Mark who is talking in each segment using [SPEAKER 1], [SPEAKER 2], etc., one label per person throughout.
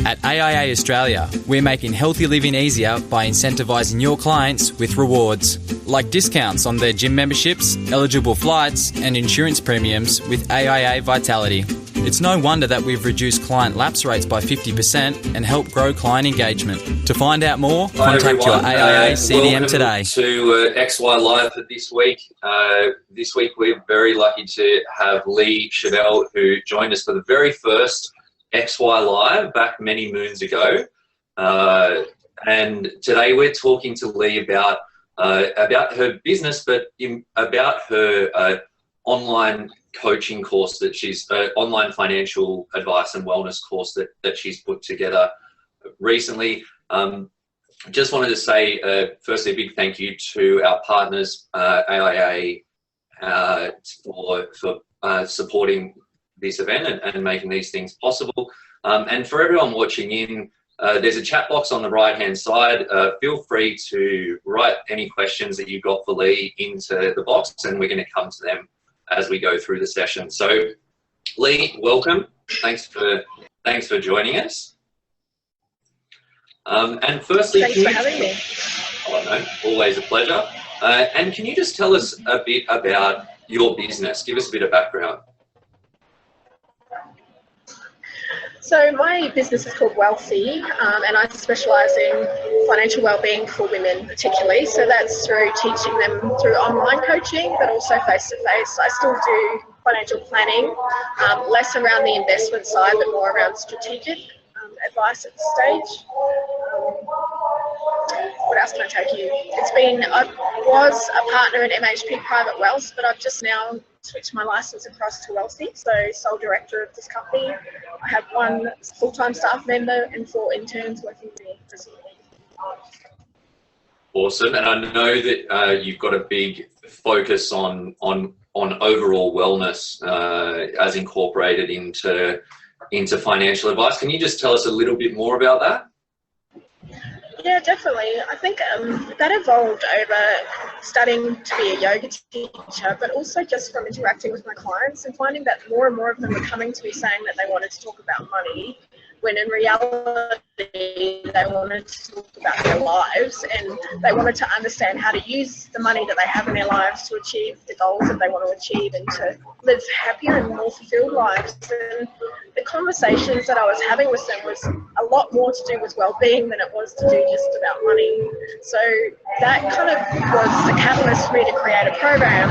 [SPEAKER 1] At AIA Australia, we're making healthy living easier by incentivising your clients with rewards, like discounts on their gym memberships, eligible flights, and insurance premiums with AIA Vitality. It's no wonder that we've reduced client lapse rates by 50% and helped grow client engagement. To find out more, contact your AIA CDM today.
[SPEAKER 2] To XY Live for this week. This week we're very lucky to have Lea Schodel, who joined us for the very first XY Live back many moons ago. And today we're talking to Lea about her business, but about her online coaching course that she's online financial advice and wellness course that she's put together recently. Just wanted to say firstly a big thank you to our partners AIA for supporting this event and making these things possible, and for everyone watching in, there's a chat box on the right hand side. Feel free to write any questions that you've got for Lea into the box, and we're going to come to them as we go through the session. So, Lea, welcome. Thanks for joining us. And firstly,
[SPEAKER 3] thanks for having me.
[SPEAKER 2] Oh no, always a pleasure. And can you just tell us a bit about your business? Give us a bit of background.
[SPEAKER 3] So my business is called Wellthy, and I specialise in financial wellbeing for women particularly. So that's through teaching them through online coaching, but also face-to-face. I still do financial planning, less around the investment side, but more around strategic advice at this stage. What else can I take you? I was a partner in MHP Private Wealth, but I've just now switched my license across to Wellthy, so sole director of this company. I have 1 full-time staff member and 4 interns working with me presently.
[SPEAKER 2] Awesome, and I know that you've got a big focus on overall wellness as incorporated into financial advice. Can you just tell us a little bit more about that?
[SPEAKER 3] Yeah, definitely. I think that evolved over studying to be a yoga teacher, but also just from interacting with my clients and finding that more and more of them were coming to me saying that they wanted to talk about money, when in reality they wanted to talk about their lives, and they wanted to understand how to use the money that they have in their lives to achieve the goals that they want to achieve and to live happier and more fulfilled lives. And the conversations that I was having with them was a lot more to do with well-being than it was to do just about money. So that kind of was the catalyst for me to create a program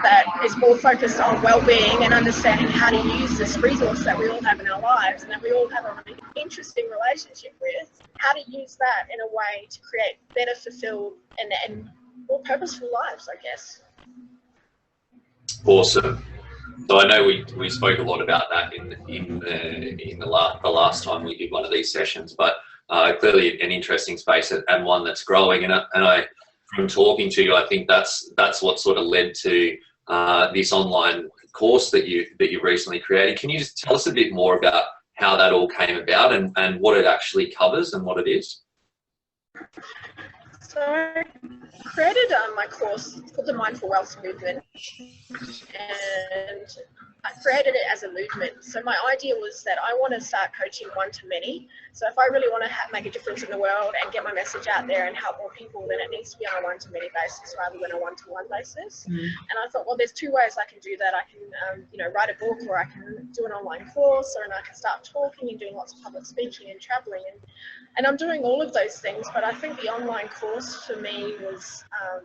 [SPEAKER 3] that is more focused on well-being and understanding how to use this resource that we all have in our lives and that we all have a really interesting relationship with, how to use that in a way to create better fulfilled and more purposeful lives, I guess.
[SPEAKER 2] Awesome. So I know we spoke a lot about that in the last time we did one of these sessions, but clearly an interesting space and one that's growing. And I from talking to you, I think that's what sort of led to this online course that you recently created. Can you just tell us a bit more about how that all came about and what it actually covers and what it is?
[SPEAKER 3] So I created my course called the Mindful Wealth Movement, and I created it as a movement. So my idea was that I want to start coaching one-to-many. So if I really want to make a difference in the world and get my message out there and help more people, then it needs to be on a one-to-many basis rather than a one-to-one basis. And I thought, well, there's 2 ways I can do that. I can, write a book, or I can do an online course, and I can start talking and doing lots of public speaking and traveling. And I'm doing all of those things, but I think the online course for me was, I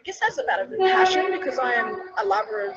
[SPEAKER 3] guess that's about a passion, because I am a lover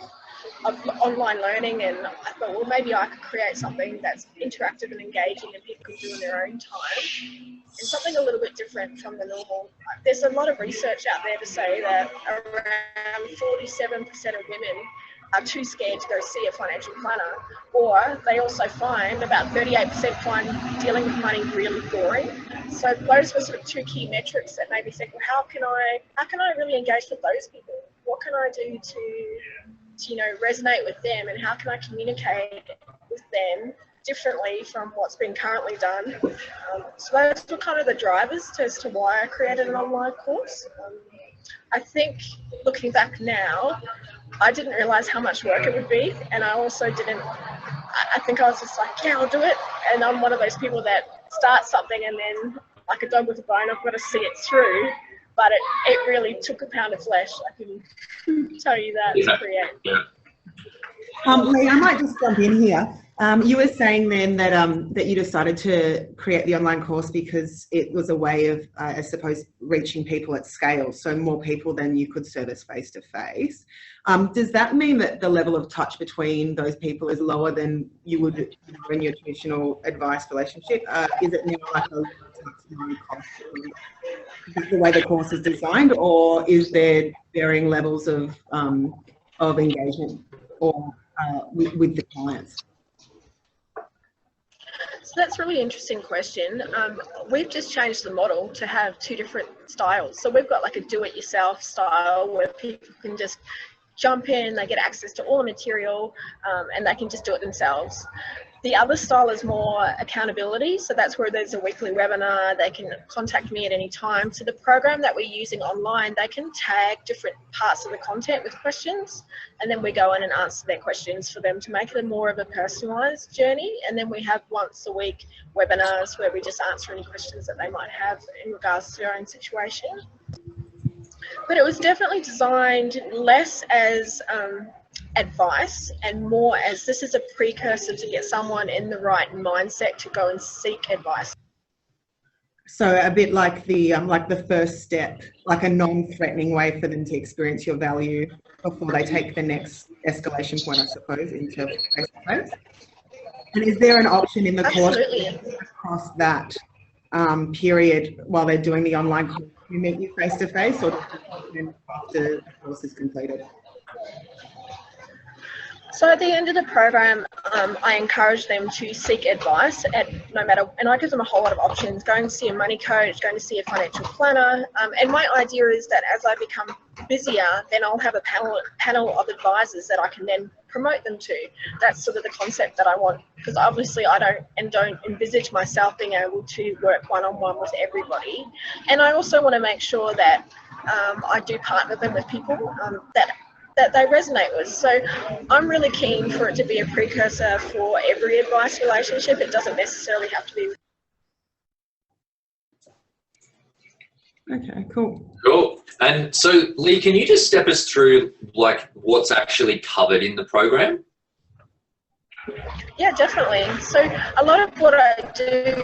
[SPEAKER 3] of online learning, and I thought, well, maybe I could create something that's interactive and engaging and people can do in their own time, and something a little bit different from the normal. There's a lot of research out there to say that around 47% of women are too scared to go see a financial planner, or they also find about 38% find dealing with money really boring. So those were sort of 2 key metrics that made me think, well, how can I really engage with those people? What can I do to resonate with them, and how can I communicate with them differently from what's been currently done? So those were kind of the drivers as to why I created an online course. I think looking back now, I didn't realise how much work it would be, and I also didn't I think I was just like, yeah, I'll do it. And I'm one of those people that start something and then, like a dog with a bone, I've got to see it through. But it really took a pound of flesh, I can tell you that, to create.
[SPEAKER 2] Yeah.
[SPEAKER 4] Lee, I might just jump in here. You were saying then that you decided to create the online course because it was a way of, I suppose, reaching people at scale, so more people than you could service face-to-face. Does that mean that the level of touch between those people is lower than you would in your traditional advice relationship? Is it now like a is that the way the course is designed, or is there varying levels of engagement or with the clients?
[SPEAKER 3] So that's a really interesting question. We've just changed the model to have two different styles. So we've got like a do-it-yourself style where people can just jump in, they get access to all the material, and they can just do it themselves. The other style is more accountability. So that's where there's a weekly webinar. They can contact me at any time. So the program that we're using online, they can tag different parts of the content with questions, and then we go in and answer their questions for them to make it more of a personalised journey. And then we have once a week webinars where we just answer any questions that they might have in regards to their own situation. But it was definitely designed less as advice and more as this is a precursor to get someone in the right mindset to go and seek advice.
[SPEAKER 4] So a bit like the first step, like a non-threatening way for them to experience your value before they take the next escalation point, I suppose, into face-to-face. And is there an option in the course across that period while they're doing the online course to meet you face-to-face, or after the course is completed?
[SPEAKER 3] So at the end of the program, I encourage them to seek advice at no matter, and I give them a whole lot of options, going to see a money coach, going to see a financial planner. And my idea is that as I become busier, then I'll have a panel of advisors that I can then promote them to. That's sort of the concept that I want, because obviously I don't envisage myself being able to work one-on-one with everybody. And I also want to make sure that I do partner them with people that they resonate with. So I'm really keen for it to be a precursor for every advice relationship. It doesn't necessarily have to be.
[SPEAKER 4] Okay, cool.
[SPEAKER 2] Cool. And so, Lee, can you just step us through like what's actually covered in the program?
[SPEAKER 3] Yeah, definitely. So a lot of what I do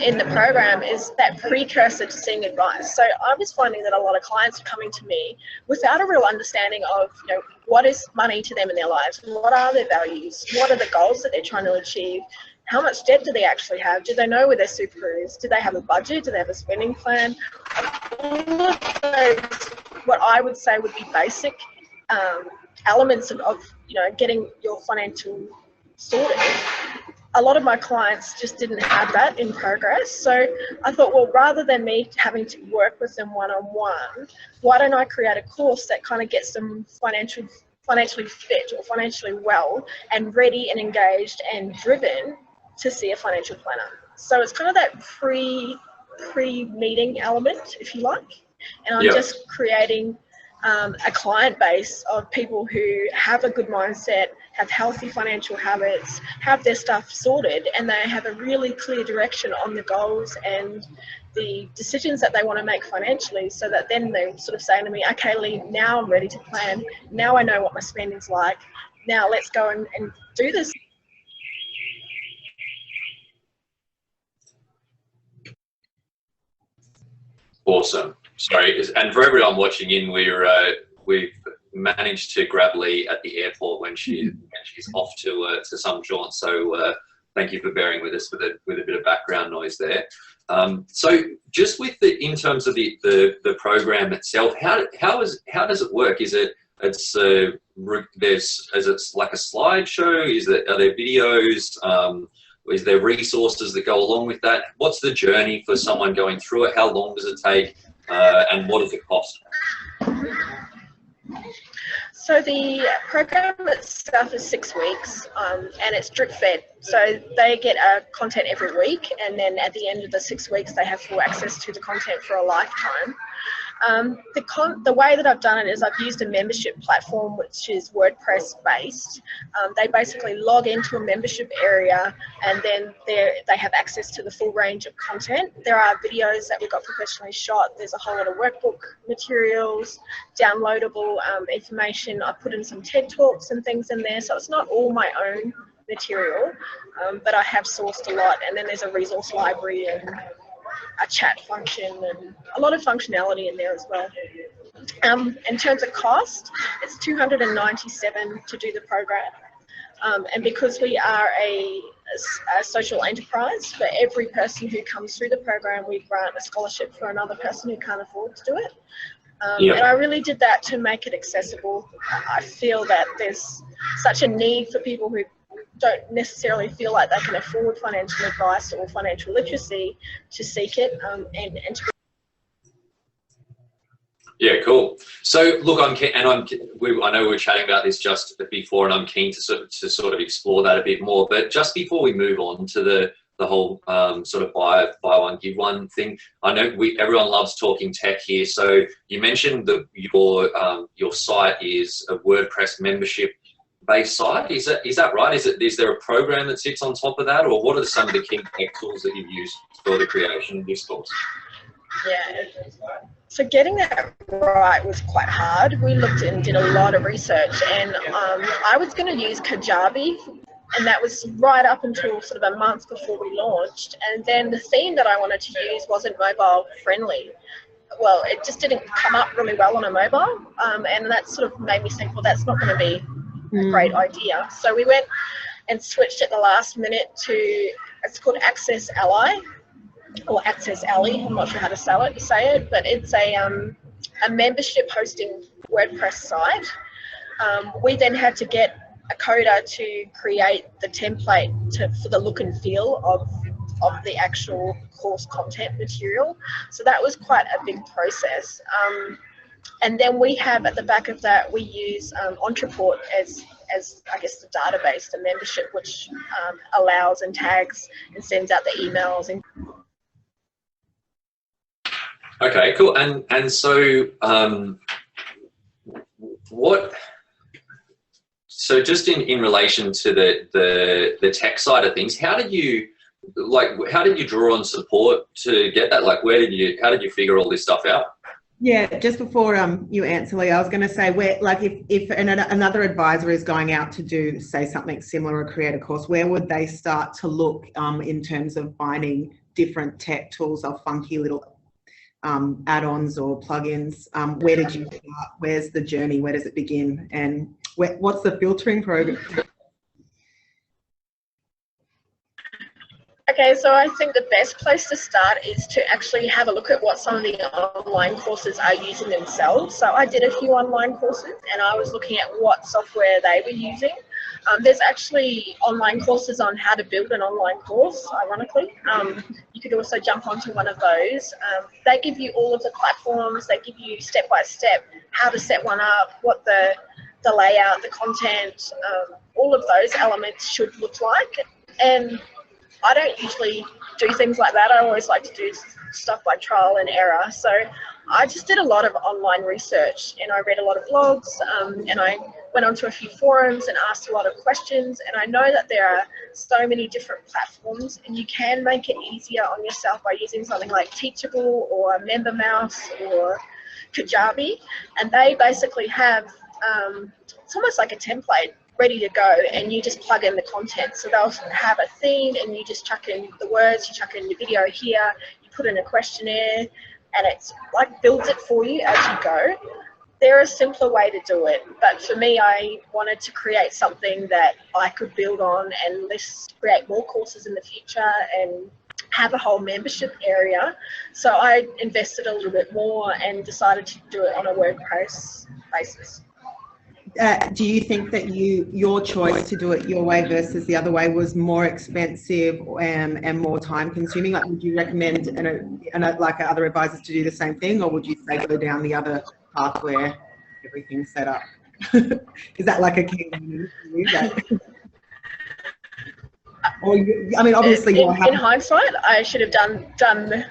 [SPEAKER 3] in the program is that precursor to seeing advice. So I was finding that a lot of clients are coming to me without a real understanding of, what is money to them in their lives? What are their values? What are the goals that they're trying to achieve? How much debt do they actually have? Do they know where their super is? Do they have a budget? Do they have a spending plan? All of those, what I would say would be basic elements of getting your financial sorted. A lot of my clients just didn't have that in progress. So I thought, well, rather than me having to work with them one-on-one, why don't I create a course that kind of gets them financially fit or financially well and ready and engaged and driven to see a financial planner. So it's kind of that pre-meeting element, if you like. And I'm just creating a client base of people who have a good mindset, have healthy financial habits, have their stuff sorted, and they have a really clear direction on the goals and the decisions that they want to make financially, so that then they're sort of saying to me, okay, Lee, now I'm ready to plan. Now I know what my spending's like. Now let's go and do this.
[SPEAKER 2] Awesome. Sorry, and for everyone watching in, we've managed to grab Lee at the airport when she's off to some jaunt. So thank you for bearing with us with a bit of background noise there. So just in terms of the program itself, how does it work? Is it like a slideshow? Are there videos? Is there resources that go along with that? What's the journey for someone going through it? How long does it take? And what is the cost?
[SPEAKER 3] So the program itself is 6 weeks, and it's drip fed. So they get content every week, and then at the end of the 6 weeks, they have full access to the content for a lifetime. The way that I've done it is I've used a membership platform which is WordPress based. They basically log into a membership area, and then they have access to the full range of content. There are videos that we've got professionally shot. There's a whole lot of workbook materials, downloadable information. I put in some TED Talks and things in there, so it's not all my own material, but I have sourced a lot. And then there's a resource library and a chat function and a lot of functionality in there as well. In terms of cost, it's $297 to do the program. And because we are a social enterprise, for every person who comes through the program, we grant a scholarship for another person who can't afford to do it. And I really did that to make it accessible. I feel that there's such a need for people who don't necessarily feel like they can afford financial advice or financial literacy to seek it, and to.
[SPEAKER 2] Yeah, cool. So look, I know we were chatting about this just before, and I'm keen to sort of explore that a bit more. But just before we move on to the whole sort of buy one give one thing, I know everyone loves talking tech here. So you mentioned that your site is a WordPress membership based site. Is that right? Is there a program that sits on top of that, or what are some of the key tech tools that you've used for the creation of this course?
[SPEAKER 3] Yeah, so getting that right was quite hard. We looked and did a lot of research, and I was going to use Kajabi, and that was right up until sort of a month before we launched. And then the theme that I wanted to use wasn't mobile friendly. Well, it just didn't come up really well on a mobile, and that sort of made me think, well, that's not going to be a great idea. So we went and switched at the last minute to, it's called Access Ally, or Access Alley, I'm not sure how to say it, but it's a membership hosting WordPress site. We then had to get a coder to create the template for the look and feel of the actual course content material. So that was quite a big process. And then we have at the back of that, we use Entreport as I guess the database, the membership, which allows and tags and sends out the emails. And
[SPEAKER 2] okay, cool. And so so just in relation to the tech side of things, how did you draw on support to get that? Like, how did you figure all this stuff out?
[SPEAKER 4] Yeah, just before you answer, Lee, I was going to say, if another advisor is going out to do, say, something similar or create a course, where would they start to look in terms of finding different tech tools or funky little add-ons or plugins? Where did you start? Where's the journey? Where does it begin? And what's the filtering program?
[SPEAKER 3] Okay, so I think the best place to start is to actually have a look at what some of the online courses are using themselves. So I did a few online courses, and I was looking at what software they were using. There's actually online courses on how to build an online course, ironically. You could also jump onto one of those. They give you all of the platforms. They give you step-by-step how to set one up, what the layout, the content, all of those elements should look like. And I don't usually do things like that. I always like to do stuff by trial and error. So I just did a lot of online research, and I read a lot of blogs, and I went onto a few forums and asked a lot of questions. And I know that there are so many different platforms, and you can make it easier on yourself by using something like Teachable or MemberMouse or Kajabi. And they basically have, it's almost like a template ready to go, and you just plug in the content. So they'll have a theme, and you just chuck in the words, you chuck in your video here, you put in a questionnaire, and it's like builds it for you as you go. There is a simpler way to do it, but for me, I wanted to create something that I could build on and let's create more courses in the future and have a whole membership area. So I invested a little bit more and decided to do it on a WordPress basis.
[SPEAKER 4] Do you think that your choice to do it your way versus the other way was more expensive and more time consuming? Like, would you recommend like other advisors to do the same thing, or would you say go down the other path where everything's set up? Is that like a key one for you? Or I mean, obviously,
[SPEAKER 3] in hindsight, I should have done.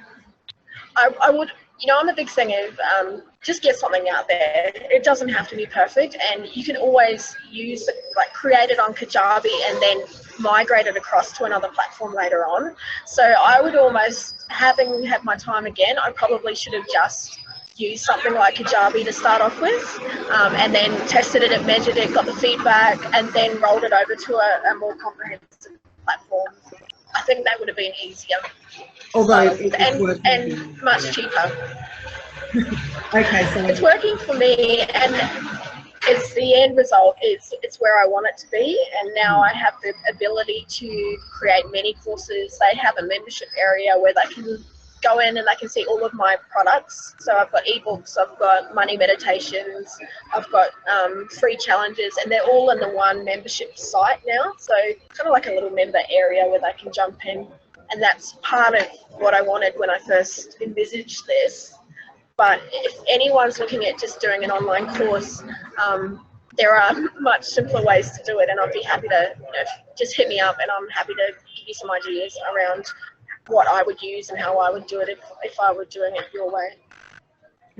[SPEAKER 3] I would, I'm a big thing of just get something out there. It doesn't have to be perfect, and you can always use it, like create it on Kajabi and then migrate it across to another platform later on. So I would almost, having had my time again, I probably should have just used something like Kajabi to start off with, and then tested it and measured it, got the feedback, and then rolled it over to a more comprehensive platform. I think that would have been easier.
[SPEAKER 4] Although
[SPEAKER 3] and much cheaper.
[SPEAKER 4] Okay, so
[SPEAKER 3] it's working for me, and it's the end result. It's where I want it to be, and now I have the ability to create many courses. They have a membership area where they can go in and they can see all of my products. So I've got ebooks, I've got money meditations, I've got free challenges, and they're all in the one membership site now. So kind of like a little member area where they can jump in, and that's part of what I wanted when I first envisaged this. But if anyone's looking at just doing an online course, there are much simpler ways to do it, and I'd be happy to just hit me up, and I'm happy to give you some ideas around what I would use and how I would do it if I were doing it your way.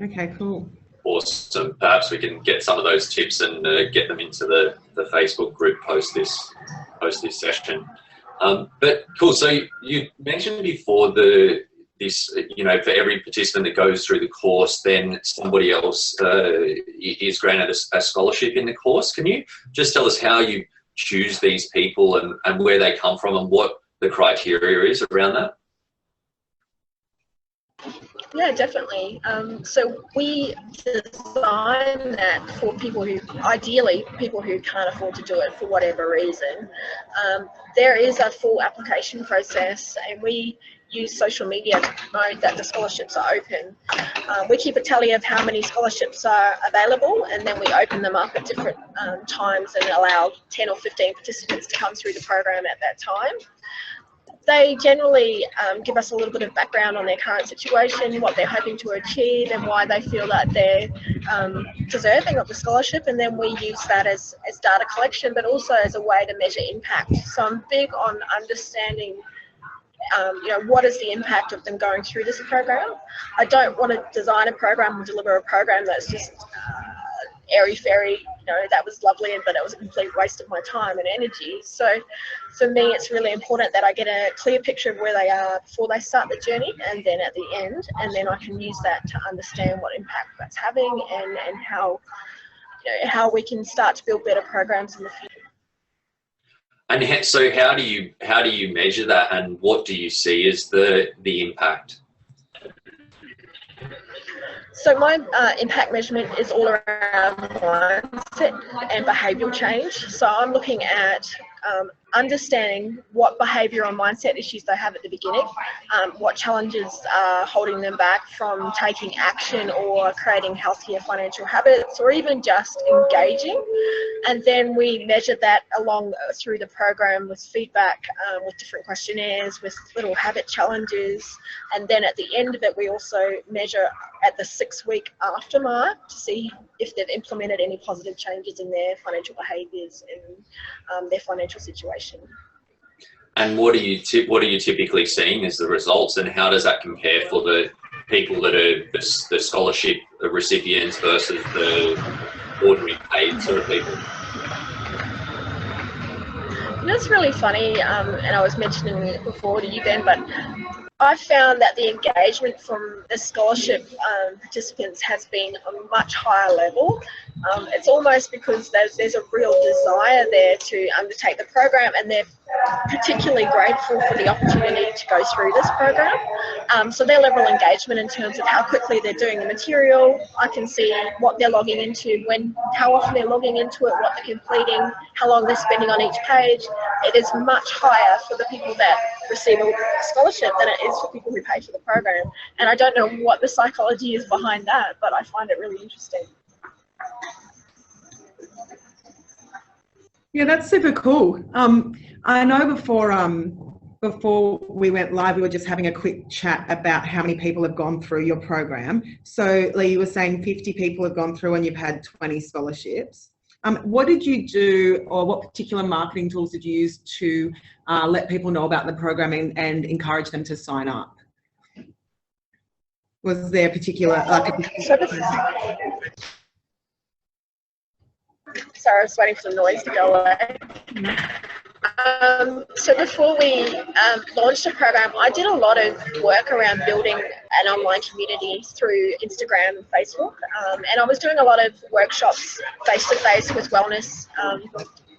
[SPEAKER 4] Okay, cool.
[SPEAKER 2] Awesome. Perhaps we can get some of those tips and get them into the Facebook group post this session. But cool. So you mentioned before this, for every participant that goes through the course, then somebody else is granted a scholarship in the course. Can you just tell us how you choose these people and where they come from and what the criteria is around that?
[SPEAKER 3] Yeah, definitely. So we design that for people who, ideally, people who can't afford to do it for whatever reason. There is a full application process, and we use social media to promote that the scholarships are open. We keep a tally of how many scholarships are available, and then we open them up at different times and allow 10 or 15 participants to come through the program at that time. They generally give us a little bit of background on their current situation, what they're hoping to achieve, and why they feel that they're deserving of the scholarship, and then we use that as data collection, but also as a way to measure impact. So I'm big on understanding what is the impact of them going through this program. I don't want to design a program or deliver a program that's just airy-fairy, that was lovely, but it was a complete waste of my time and energy. So for me, it's really important that I get a clear picture of where they are before they start the journey, and then at the end, and then I can use that to understand what impact that's having and how we can start to build better programs in the future.
[SPEAKER 2] And so how do you measure that, and what do you see as the impact?
[SPEAKER 3] So my impact measurement is all around mindset and behavioural change. So I'm looking at understanding what behaviour or mindset issues they have at the beginning, what challenges are holding them back from taking action or creating healthier financial habits, or even just engaging. And then we measure that along through the program with feedback, with different questionnaires, with little habit challenges. And then at the end of it, we also measure at the 6-week aftermark to see if they've implemented any positive changes in their financial behaviours and their financial situation.
[SPEAKER 2] And what are you typically seeing as the results, and how does that compare for the people that are the scholarship recipients versus the ordinary paid sort of people?
[SPEAKER 3] It's really funny, and I was mentioning it before to you, Ben, but I've found that the engagement from the scholarship participants has been a much higher level. It's almost because there's a real desire there to undertake the program, and they're particularly grateful for the opportunity to go through this program. So their level of engagement in terms of how quickly they're doing the material, I can see what they're logging into, how often they're logging into it, what they're completing, how long they're spending on each page. It is much higher for the people that receive a scholarship than it is for people who pay for the program. And I don't know what the psychology is behind that, but I find it really interesting.
[SPEAKER 4] Yeah, that's super cool. I know before we went live, we were just having a quick chat about how many people have gone through your program. So Lee, you were saying 50 people have gone through and you've had 20 scholarships. What did you do, or what particular marketing tools did you use to let people know about the programming and encourage them to sign up? Was there a particular,
[SPEAKER 3] Sorry, I was waiting for the noise to go away. So before we launched the program, I did a lot of work around building an online community through Instagram and Facebook. And I was doing a lot of workshops face-to-face with wellness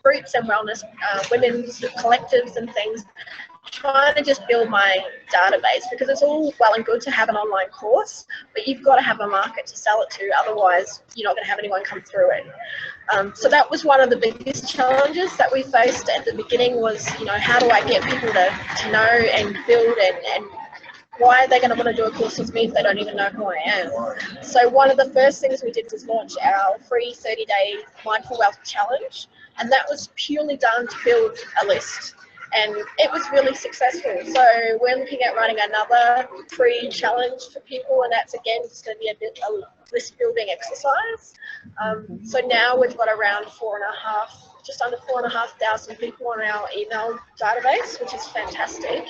[SPEAKER 3] groups and wellness women's collectives and things, trying to just build my database, because it's all well and good to have an online course, but you've got to have a market to sell it to, otherwise you're not going to have anyone come through it. So that was one of the biggest challenges that we faced at the beginning, was, you know, how do I get people to know and build, and why are they going to want to do a course with me if they don't even know who I am? So one of the first things we did was launch our free 30-day Mindful Wealth Challenge, and that was purely done to build a list. And it was really successful. So we're looking at running another free challenge for people, and that's again just going to be a list building exercise. So now we've got around just under 4,500 people on our email database, which is fantastic.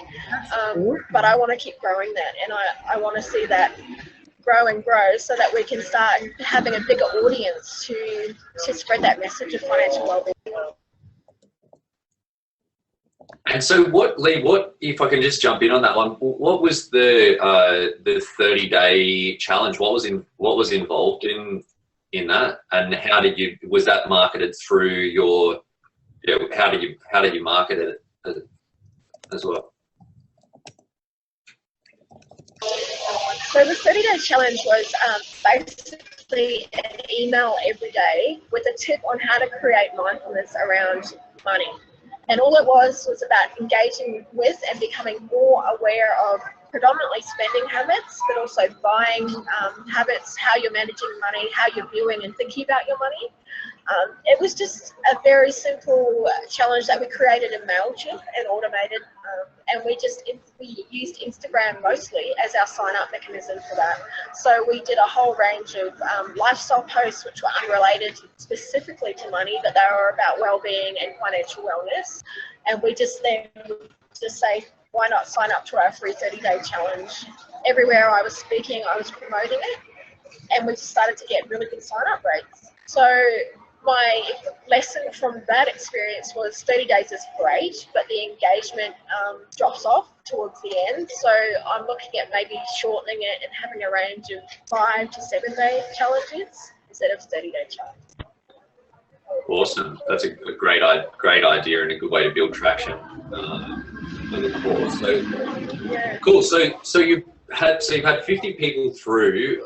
[SPEAKER 3] But I want to keep growing that, and I want to see that grow and grow, so that we can start having a bigger audience to spread that message of financial wellbeing.
[SPEAKER 2] And so Lee, if I can just jump in on that one, what was the 30-day challenge? What was involved in that, and was that marketed through your, how did you market it as well?
[SPEAKER 3] So the 30-day challenge was basically an email every day with a tip on how to create mindfulness around money. And all it was about engaging with and becoming more aware of predominantly spending habits, but also buying habits, how you're managing money, how you're viewing and thinking about your money. It was just a very simple challenge that we created in MailChimp and automated, and we used Instagram mostly as our sign-up mechanism for that. So we did a whole range of lifestyle posts which were unrelated specifically to money, but they were about well-being and financial wellness. And we just say, why not sign up to our free 30-day challenge? Everywhere I was speaking, I was promoting it, and we just started to get really good sign-up rates. So my lesson from that experience was 30 days is great, but the engagement drops off towards the end. So I'm looking at maybe shortening it and having a range of 5 to 7 day challenges instead of 30-day challenges.
[SPEAKER 2] Awesome. That's a great idea and a good way to build traction for the course. So yeah. Cool. So you've had 50 people through.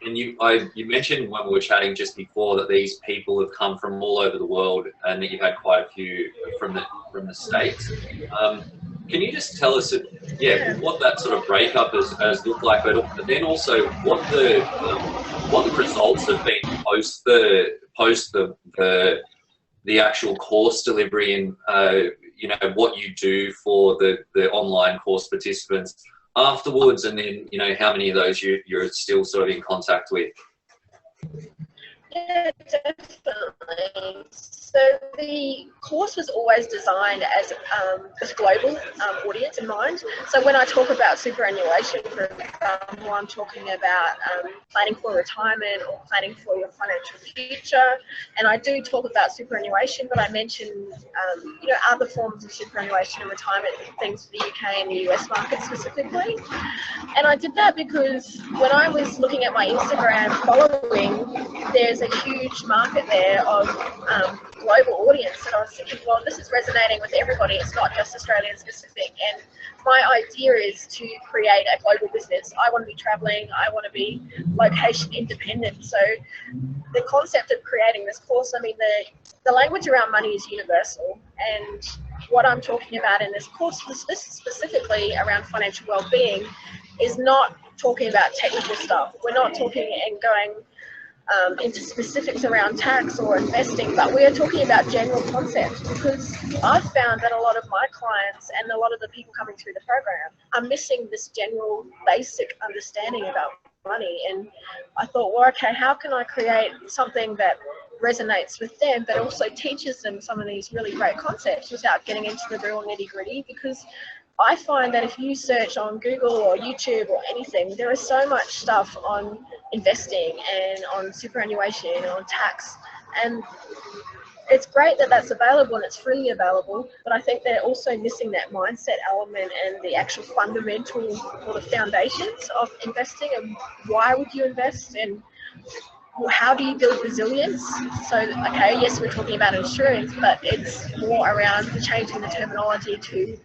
[SPEAKER 2] And you mentioned when we were chatting just before that these people have come from all over the world, and that you've had quite a few from the States. Can you just tell us, what that sort of breakup has looked like, but then also what the results have been post the actual course delivery, and what you do for the online course participants afterwards, and then how many of those you're still sort of in contact with?
[SPEAKER 3] Yeah, definitely. So the course was always designed as a global audience in mind. So when I talk about superannuation, for example, I'm talking about planning for retirement or planning for your financial future. And I do talk about superannuation, but I mention other forms of superannuation and retirement things for the UK and the US market specifically. And I did that because when I was looking at my Instagram following, there's a huge market there of global audience, and I was thinking, well, this is resonating with everybody. It's not just Australian specific, and my idea is to create a global business. I want to be traveling, I want to be location independent. So the concept of creating this course, I mean, the language around money is universal, and what I'm talking about in this course, specifically around financial well-being, is not talking about technical stuff. We're not talking and going into specifics around tax or investing, but we are talking about general concepts, because I've found that a lot of my clients and a lot of the people coming through the program are missing this general basic understanding about money. And I thought, well, okay, how can I create something that resonates with them, but also teaches them some of these really great concepts without getting into the real nitty-gritty. Because I find that if you search on Google or YouTube or anything, there is so much stuff on investing and on superannuation and on tax, and it's great that that's available and it's freely available, but I think they're also missing that mindset element and the actual fundamental or the foundations of investing, and why would you invest, and how do you build resilience? So, okay, yes, we're talking about insurance, but it's more around changing the terminology to,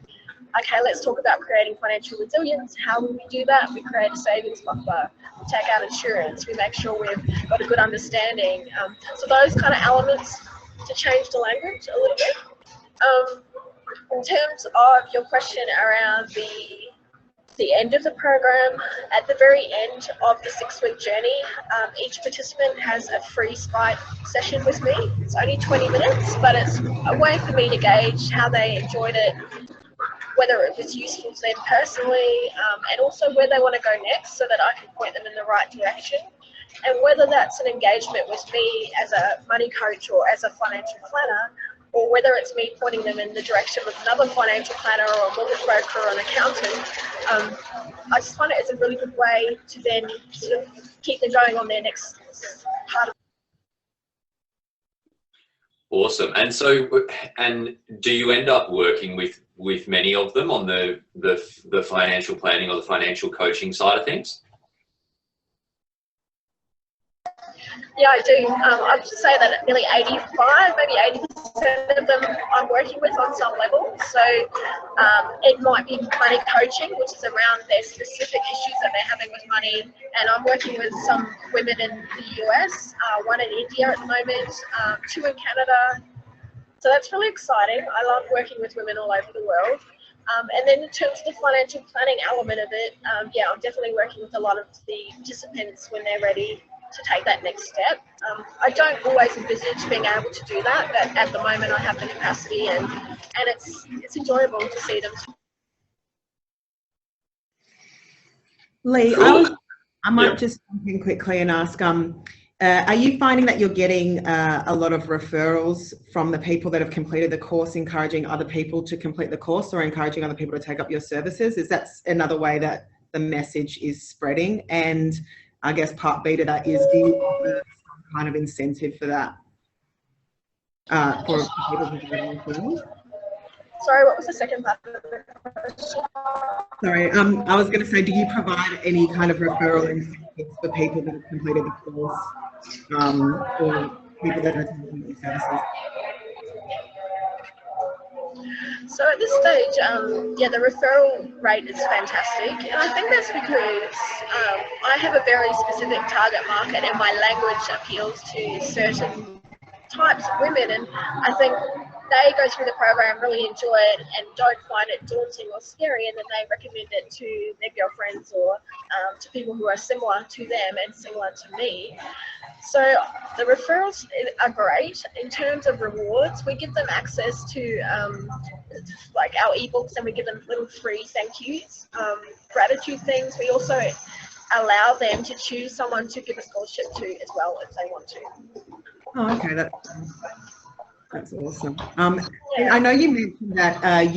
[SPEAKER 3] okay, let's talk about creating financial resilience. How will we do that? We create a savings buffer, we take out insurance, we make sure we've got a good understanding. So those kind of elements to change the language a little bit. In terms of your question around the end of the program, at the very end of the 6-week journey, each participant has a free Skype session with me. It's only 20 minutes, but it's a way for me to gauge how they enjoyed it, whether it was useful to them personally, and also where they want to go next so that I can point them in the right direction. And whether that's an engagement with me as a money coach or as a financial planner, or whether it's me pointing them in the direction with another financial planner or a mortgage broker or an accountant, I just find it as a really good way to then sort of keep them going on their next part of.
[SPEAKER 2] Awesome. And so, and do you end up working with many of them on the financial planning or the financial coaching side of things?
[SPEAKER 3] Yeah, I do. I'd say that nearly 85, maybe 80% of them I'm working with on some level. So it might be money coaching, which is around their specific issues that they're having with money. And I'm working with some women in the US, one in India at the moment, 2 in Canada. So that's really exciting. I love working with women all over the world. And then in terms of the financial planning element of it, yeah, I'm definitely working with a lot of the participants when they're ready to take that next step. I don't always envisage being able to do that, but at the moment I have the capacity, and it's enjoyable to see them.
[SPEAKER 4] Lee, I might just jump in quickly and ask, are you finding that you're getting a lot of referrals from the people that have completed the course, encouraging other people to complete the course or encouraging other people to take up your services? Is that another way that the message is spreading? And I guess part B to that is, do you offer some kind of incentive for that? For people to do it?
[SPEAKER 3] Sorry, what was the second part of the question?
[SPEAKER 4] Sorry, I was going to say, do you provide any kind of referral incentives for people that have completed the course, or people that are taking your services?
[SPEAKER 3] So at this stage, yeah, the referral rate is fantastic, and I think that's because I have a very specific target market, and my language appeals to certain types of women, and I think they go through the program, really enjoy it, and don't find it daunting or scary, and then they recommend it to their girlfriends or to people who are similar to them and similar to me. So the referrals are great. In terms of rewards, we give them access to like our ebooks, and we give them little free thank yous, gratitude things. We also allow them to choose someone to give a scholarship to as well if they want to.
[SPEAKER 4] Oh, okay, that's awesome. I know you mentioned that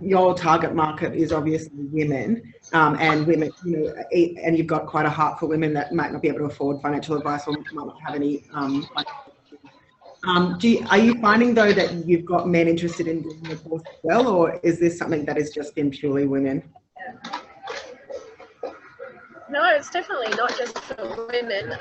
[SPEAKER 4] your target market is obviously women, and women, and you've got quite a heart for women that might not be able to afford financial advice or might not have any. Are you finding though that you've got men interested in doing the course as well, or is this something that has just been purely women?
[SPEAKER 3] No, it's definitely not just for women.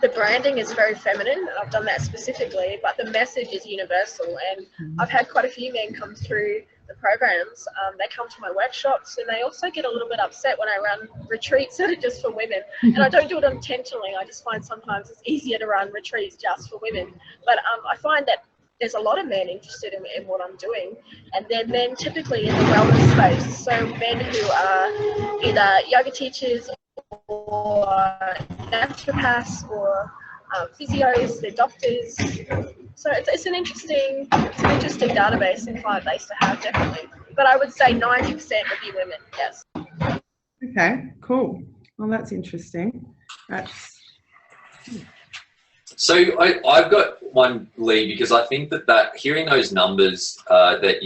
[SPEAKER 3] The branding is very feminine. I've done that specifically, but the message is universal. And I've had quite a few men come through the programs. They come to my workshops, and they also get a little bit upset when I run retreats that are just for women. And I don't do it intentionally. I just find sometimes it's easier to run retreats just for women. But I find that there's a lot of men interested in what I'm doing, and they're men typically in the wellness space. So men who are either yoga teachers or naturopaths or physios, they're doctors. So it's an interesting database and client base to have, definitely. But I would say 90% would be women, yes.
[SPEAKER 4] Okay, cool. Well, that's interesting.
[SPEAKER 2] So I've got one, Lee, because I think that hearing those numbers that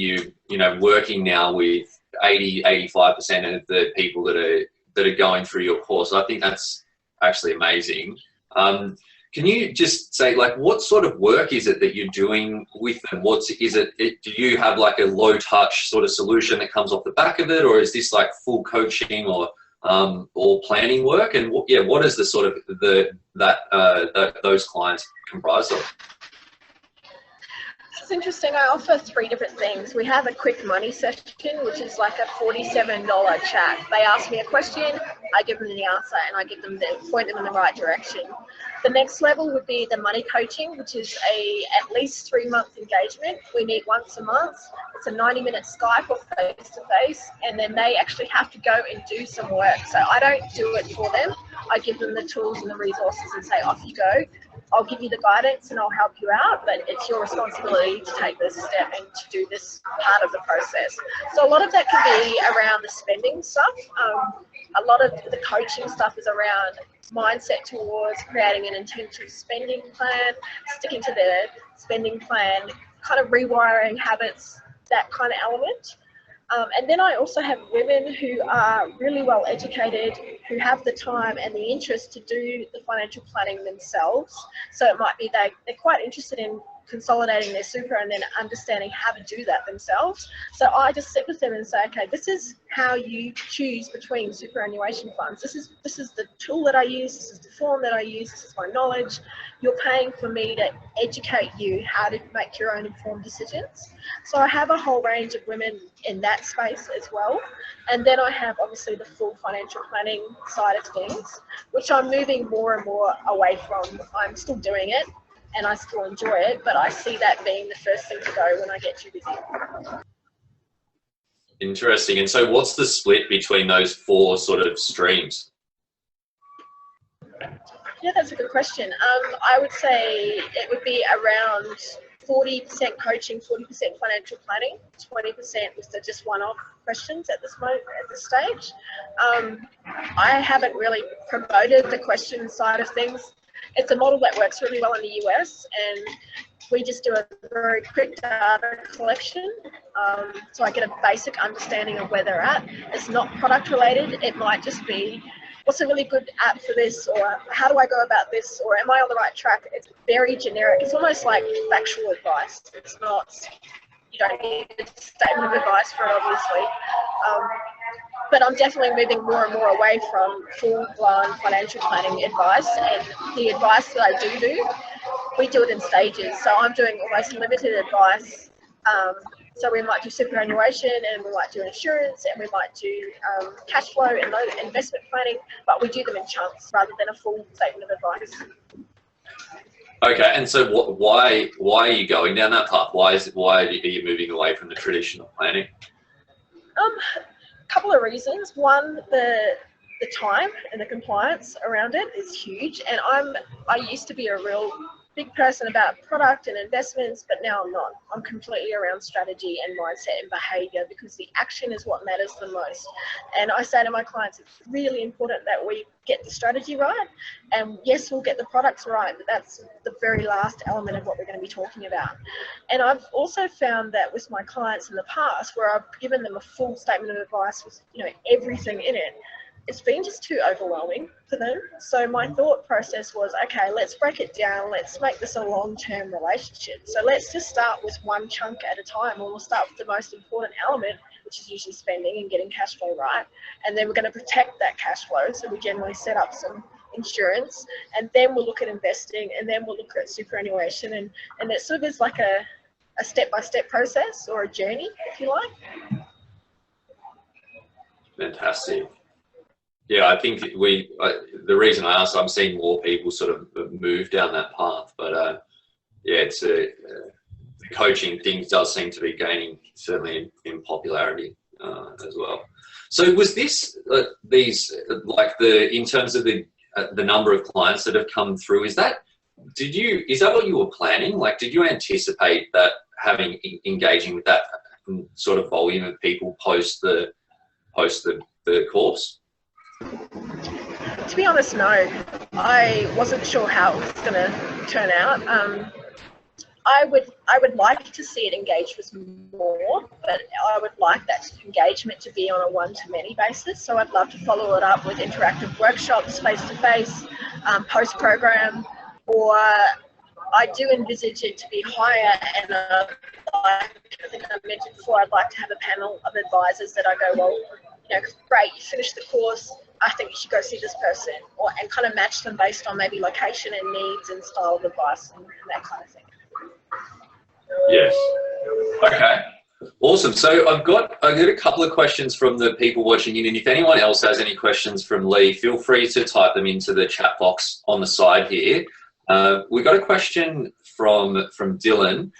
[SPEAKER 2] working now with 85% of the people that are going through your course, I think that's actually amazing. Can you just say, like, what sort of work is it that you're doing with them? Do you have like a low touch sort of solution that comes off the back of it, or is this like full coaching or planning work? And what is the sort of those clients comprised of?
[SPEAKER 3] It's interesting. I offer 3 different things. We have a quick money session, which is like a $47 chat. They ask me a question, I give them the answer, and I point them in the right direction. The next level would be the money coaching, which is at least 3-month engagement. We meet once a month. It's a 90-minute Skype or face-to-face, and then they actually have to go and do some work. So I don't do it for them. I give them the tools and the resources and say, off you go. I'll give you the guidance and I'll help you out, but it's your responsibility to take this step and to do this part of the process. So a lot of that can be around the spending stuff. A lot of the coaching stuff is around mindset towards creating an intentional spending plan, sticking to the spending plan, kind of rewiring habits, that kind of element. And then I also have women who are really well educated, who have the time and the interest to do the financial planning themselves. So it might be they're quite interested in consolidating their super and then understanding how to do that themselves. So I just sit with them and say, okay, this is how you choose between superannuation funds. This is the tool that I use, this is the form that I use, this is my knowledge. You're paying for me to educate you how to make your own informed decisions. So I have a whole range of women in that space as well. And then I have obviously the full financial planning side of things, which I'm moving more and more away from. I'm still doing it and I still enjoy it, but I see that being the first thing to go when I get too busy.
[SPEAKER 2] Interesting. And so what's the split between those 4 sort of streams?
[SPEAKER 3] Yeah, that's a good question. I would say it would be around 40% coaching, 40% financial planning, 20% with the just one-off questions at this moment, at this stage. I haven't really promoted the question side of things. It's a model that works really well in the US, and we just do a very quick data collection. So I get a basic understanding of where they're at. It's not product related. It might just be, what's a really good app for this, or how do I go about this, or am I on the right track? It's very generic. It's almost like factual advice. It's not, you don't need a statement of advice for it, obviously. But I'm definitely moving more and more away from full-blown financial planning advice, and the advice that I do, we do it in stages. So I'm doing almost limited advice. So we might do superannuation, and we might do insurance, and we might do cash flow and investment planning, but we do them in chunks rather than a full statement of advice.
[SPEAKER 2] Okay, and so why are you going down that path? Why are you moving away from the traditional planning?
[SPEAKER 3] Couple of reasons. One, the time and the compliance around it is huge, and I used to be a real big person about product and investments, but now I'm not. I'm completely around strategy and mindset and behavior, because the action is what matters the most. And I say to my clients, it's really important that we get the strategy right, and yes, we'll get the products right, but that's the very last element of what we're going to be talking about. And I've also found that with my clients in the past, where I've given them a full statement of advice with everything in it, it's been just too overwhelming for them. So my thought process was, okay, let's break it down. Let's make this a long-term relationship. So let's just start with one chunk at a time, and we'll start with the most important element, which is usually spending and getting cash flow right. And then we're going to protect that cash flow. So we generally set up some insurance, and then we'll look at investing, and then we'll look at superannuation. And it sort of is like a step-by-step process, or a journey, if you like.
[SPEAKER 2] Fantastic. Yeah, I think the reason I asked, I'm seeing more people sort of move down that path, but it's the coaching thing does seem to be gaining certainly in popularity as well. So was this in terms of the number of clients that have come through? Is that what you were planning? Like, did you anticipate that engaging with that sort of volume of people post the course?
[SPEAKER 3] To be honest, no. I wasn't sure how it was going to turn out. I would like to see it engaged with more, but I would like that engagement to be on a one-to-many basis. So I'd love to follow it up with interactive workshops, face-to-face, post-program, or I do envisage it to be higher, and I think I mentioned before, I'd like to have a panel of advisors that I go, well, great, you finished the course, I think you should go see this person, and kind of match them based on maybe location and needs and style of advice and that kind of thing.
[SPEAKER 2] Yes. Okay. Awesome. So I've got a couple of questions from the people watching in, and if anyone else has any questions from Lee, feel free to type them into the chat box on the side here. We got a question from Dylan,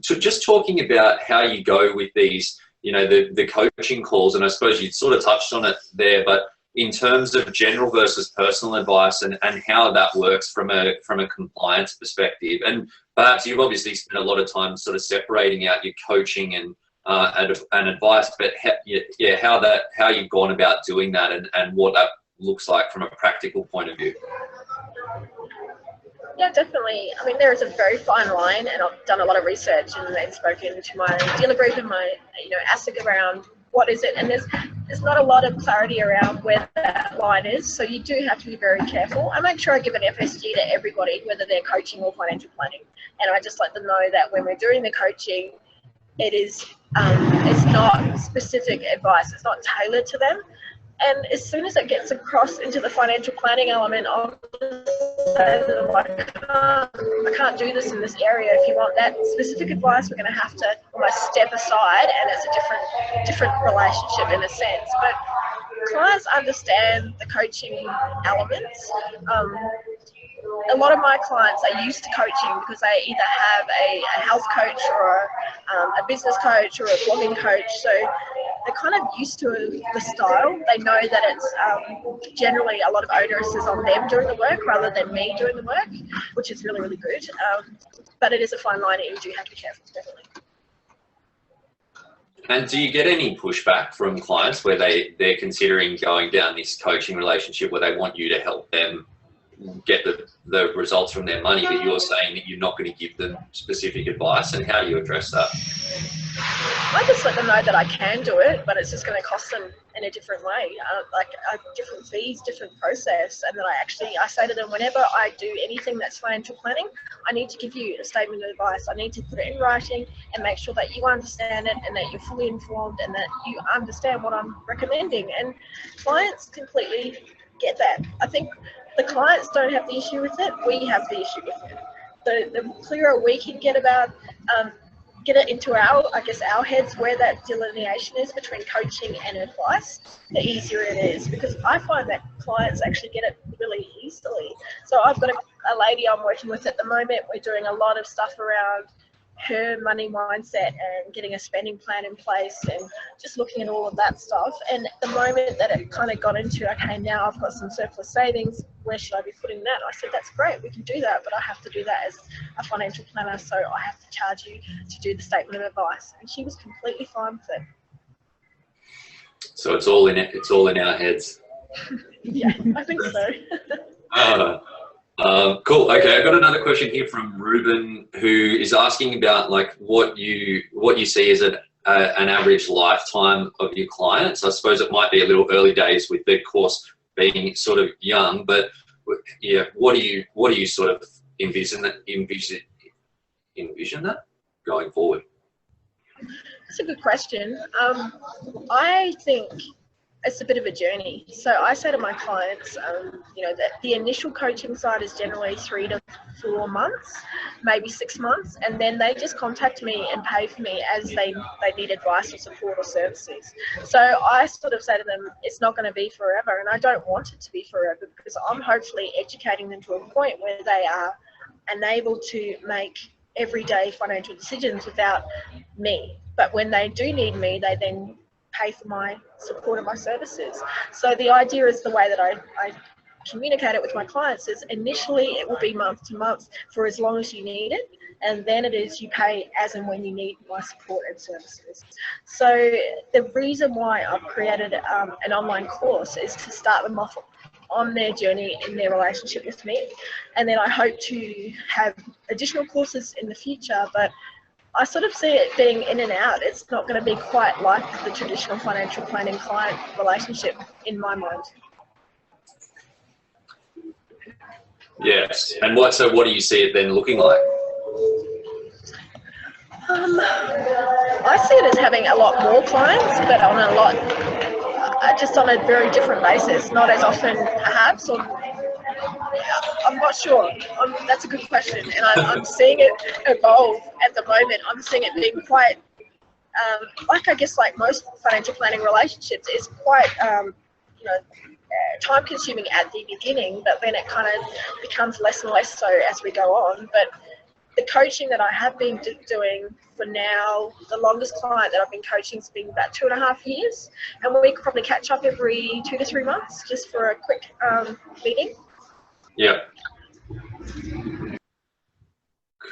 [SPEAKER 2] just talking about how you go with these, the coaching calls, and I suppose you sort of touched on it there, but in terms of general versus personal advice and how that works from a compliance perspective. And perhaps you've obviously spent a lot of time sort of separating out your coaching and advice, but how you've gone about doing that and what that looks like from a practical point of view.
[SPEAKER 3] Yeah, definitely. I mean, there is a very fine line, and I've done a lot of research and spoken to my dealer group and my, ASIC around what is it, and there's not a lot of clarity around where that line is, so you do have to be very careful. I make sure I give an FSG to everybody, whether they're coaching or financial planning, and I just let them know that when we're doing the coaching, it is it's not specific advice, it's not tailored to them. And as soon as it gets across into the financial planning element, I'll just say that I can't do this in this area. If you want that specific advice, we're going to have to almost step aside, and it's a different relationship in a sense. But clients understand the coaching elements. A lot of my clients are used to coaching because they either have a health coach or a business coach or a blogging coach. So they're kind of used to the style. They know that it's generally a lot of onus is on them doing the work rather than me doing the work, which is really, really good. But it is a fine line, and you do have to be careful, definitely.
[SPEAKER 2] And do you get any pushback from clients where they're considering going down this coaching relationship where they want you to help them get the results from their money, but you're saying that you're not going to give them specific advice, and how do you address that?
[SPEAKER 3] I just let them know that I can do it, but it's just going to cost them in a different way, different fees, different process. And then I say to them, whenever I do anything that's financial planning, I need to give you a statement of advice. I need to put it in writing and make sure that you understand it and that you're fully informed and that you understand what I'm recommending. And clients completely get that. I think the clients don't have the issue with it, we have the issue with it. The clearer we can get about get it into our heads where that delineation is between coaching and advice, the easier it is, because I find that clients actually get it really easily. So I've got a lady I'm working with at the moment. We're doing a lot of stuff around her money mindset and getting a spending plan in place and just looking at all of that stuff. And the moment that it kind of got into, okay, now I've got some surplus savings, where should I be putting that? I said, that's great, we can do that, but I have to do that as a financial planner, so I have to charge you to do the statement of advice. And she was completely fine with it.
[SPEAKER 2] So it's all in our heads.
[SPEAKER 3] Yeah, I think so.
[SPEAKER 2] Cool. Okay, I've got another question here from Ruben, who is asking about what you see as an average lifetime of your clients. I suppose it might be a little early days with the course being sort of young, but yeah, what do you sort of envision that going forward?
[SPEAKER 3] That's a good question. I think it's a bit of a journey. So I say to my clients, that the initial coaching side is generally 3 to 4 months, maybe 6 months, and then they just contact me and pay for me as they need advice or support or services. So I sort of say to them, it's not going to be forever, and I don't want it to be forever, because I'm hopefully educating them to a point where they are enabled to make everyday financial decisions without me. But when they do need me, they then pay for my support of my services. So the idea is, the way that I communicate it with my clients is, initially it will be month to month for as long as you need it, and then it is you pay as and when you need my support and services. So the reason why I've created an online course is to start them off on their journey in their relationship with me. And then I hope to have additional courses in the future, but I sort of see it being in and out. It's not going to be quite like the traditional financial planning client relationship in my mind.
[SPEAKER 2] Yes. And what do you see it then looking like?
[SPEAKER 3] I see it as having a lot more clients, but on just on a very different basis, not as often perhaps, or I'm not sure. That's a good question, and I'm seeing it evolve at the moment. I'm seeing it being quite, I guess like most financial planning relationships, is quite, time consuming at the beginning, but then it kind of becomes less and less so as we go on. But the coaching that I have been doing for now, the longest client that I've been coaching has been about 2.5 years, and we could probably catch up every 2 to 3 months just for a quick meeting.
[SPEAKER 2] Yeah.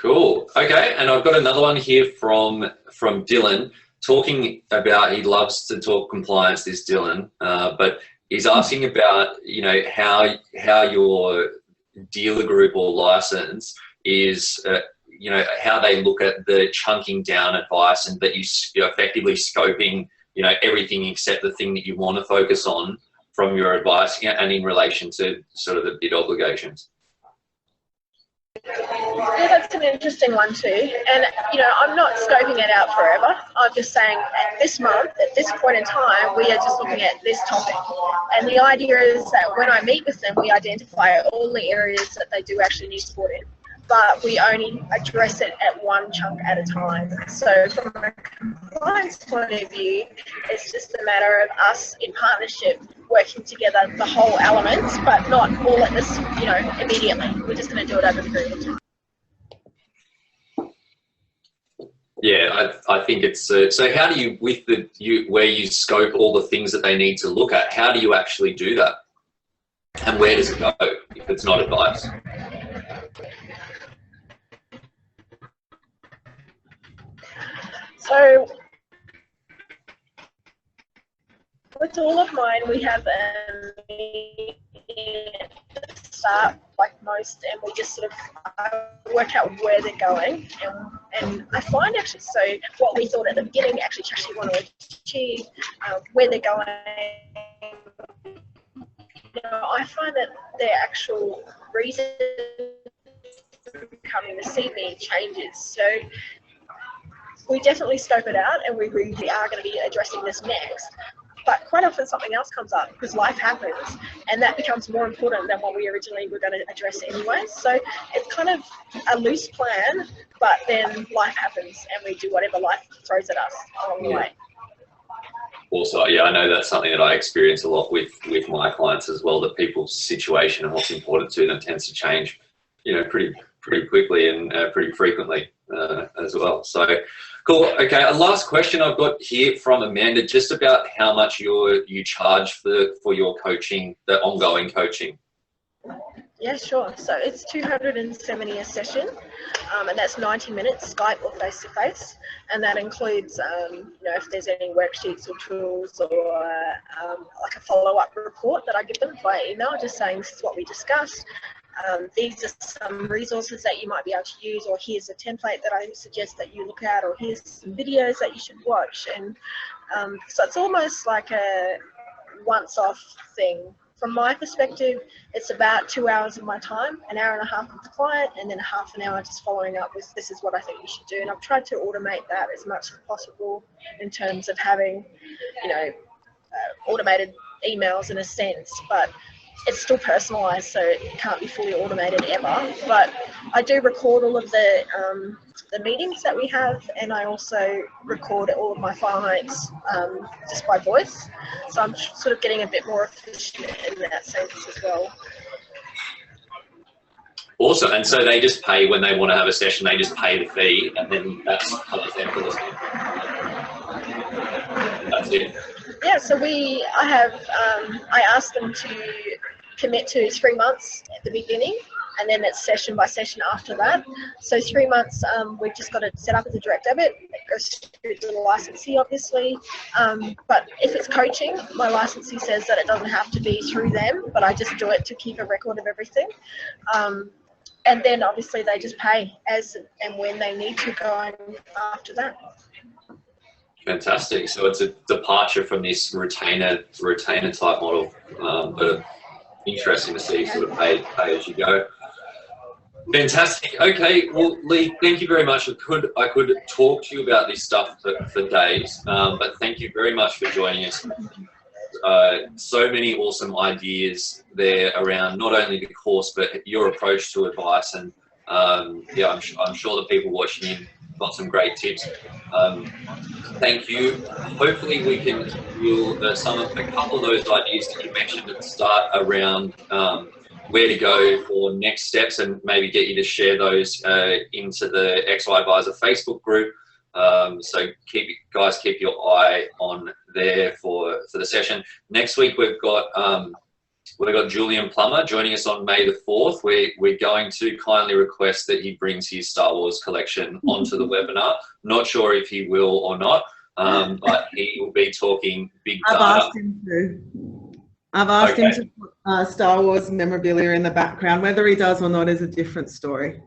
[SPEAKER 2] Cool. Okay, and I've got another one here from Dylan, talking about, he loves to talk compliance, this Dylan, but he's asking about, how your dealer group or license is, how they look at the chunking down advice, and that you're effectively scoping, everything except the thing that you want to focus on from your advice, and in relation to sort of the bid obligations.
[SPEAKER 3] Yeah, that's an interesting one too. And, I'm not scoping it out forever. I'm just saying at this month, at this point in time, we are just looking at this topic. And the idea is that when I meet with them, we identify all the areas that they do actually need support in, but we only address it at one chunk at a time. So from a compliance point of view, it's just a matter of us in partnership working together the whole elements, but not all at this, immediately. We're just going to do it over the period of time.
[SPEAKER 2] Yeah, I think it's so. How do you, with where you scope all the things that they need to look at, how do you actually do that, and where does it go if it's not advice?
[SPEAKER 3] So with all of mine, we have a meeting at the start, like most, and we just sort of work out where they're going. And I find actually, so what we thought at the beginning actually want to achieve, where they're going. I find that their actual reason for coming to see me changes. So we definitely scope it out, and we really are going to be addressing this next. But quite often something else comes up because life happens, and that becomes more important than what we originally were going to address anyway. So it's kind of a loose plan, but then life happens and we do whatever life throws at us along the way.
[SPEAKER 2] Also, yeah, I know that's something that I experience a lot with my clients as well, that people's situation and what's important to them tends to change, pretty quickly and pretty frequently as well. So cool. Okay, a last question I've got here from Amanda, just about how much you charge for your coaching, the ongoing coaching.
[SPEAKER 3] Yeah, sure. So it's $270 a session, and that's 90 minutes, Skype or face-to-face, and that includes, if there's any worksheets or tools, or like a follow-up report that I give them via email, just saying this is what we discussed. These are some resources that you might be able to use, or here's a template that I suggest that you look at, or here's some videos that you should watch. And so it's almost like a once-off thing. From my perspective, it's about 2 hours of my time, an hour and a half with the client, and then half an hour just following up with, this is what I think you should do. And I've tried to automate that as much as possible in terms of having, automated emails in a sense, but it's still personalised, so it can't be fully automated ever. But I do record all of the meetings that we have, and I also record all of my file notes just by voice. So I'm sort of getting a bit more efficient in that sense as well.
[SPEAKER 2] Awesome. And so they just pay when they want to have a session, they just pay the fee, and then that's them for listening. That's it.
[SPEAKER 3] Yeah, so I asked them to commit to 3 months at the beginning, and then it's session by session after that. So 3 months, we've just got to set up as a direct debit. It goes through to the licensee, obviously. But if it's coaching, my licensee says that it doesn't have to be through them, but I just do it to keep a record of everything. And then obviously they just pay as and when they need to go on after that.
[SPEAKER 2] Fantastic. So it's a departure from this retainer type model, but interesting to see sort of pay as you go. Fantastic. Okay. Well, Lee, thank you very much. I could talk to you about this stuff for days, but thank you very much for joining us. So many awesome ideas there around not only the course but your approach to advice, and yeah, I'm sure the people watching in got some great tips. Thank you. Hopefully we can reel a couple of those ideas that you mentioned at the start around where to go for next steps, and maybe get you to share those into the XY Advisor Facebook group. So keep your eye on there for the session. Next week we've got Julian Plummer joining us on May the 4th. We're going to kindly request that he brings his Star Wars collection onto the webinar. Not sure if he will or not, but he will be talking big data.
[SPEAKER 4] I've asked him to. I've asked him to put Star Wars memorabilia in the background. Whether he does or not is a different story.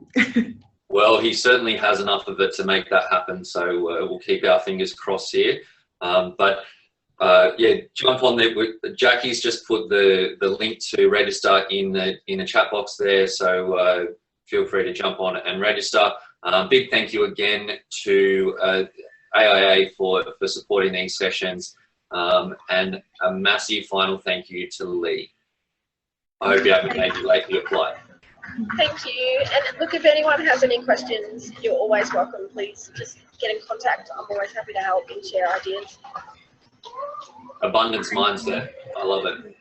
[SPEAKER 2] Well, he certainly has enough of it to make that happen, so we'll keep our fingers crossed here. Yeah, jump on there. Jackie's just put the link to register in the chat box there, so feel free to jump on and register. Big thank you again to AIA for supporting these sessions, and a massive final thank you to Lee. I hope you haven't made you late for your flight.
[SPEAKER 3] Thank you. And look, if anyone has any questions, you're always welcome. Please just get in contact. I'm always happy to help and share ideas.
[SPEAKER 2] Abundance mindset. I love it.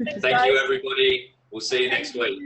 [SPEAKER 3] Thanks,
[SPEAKER 2] Thank
[SPEAKER 3] guys.
[SPEAKER 2] you, everybody. We'll see you next week.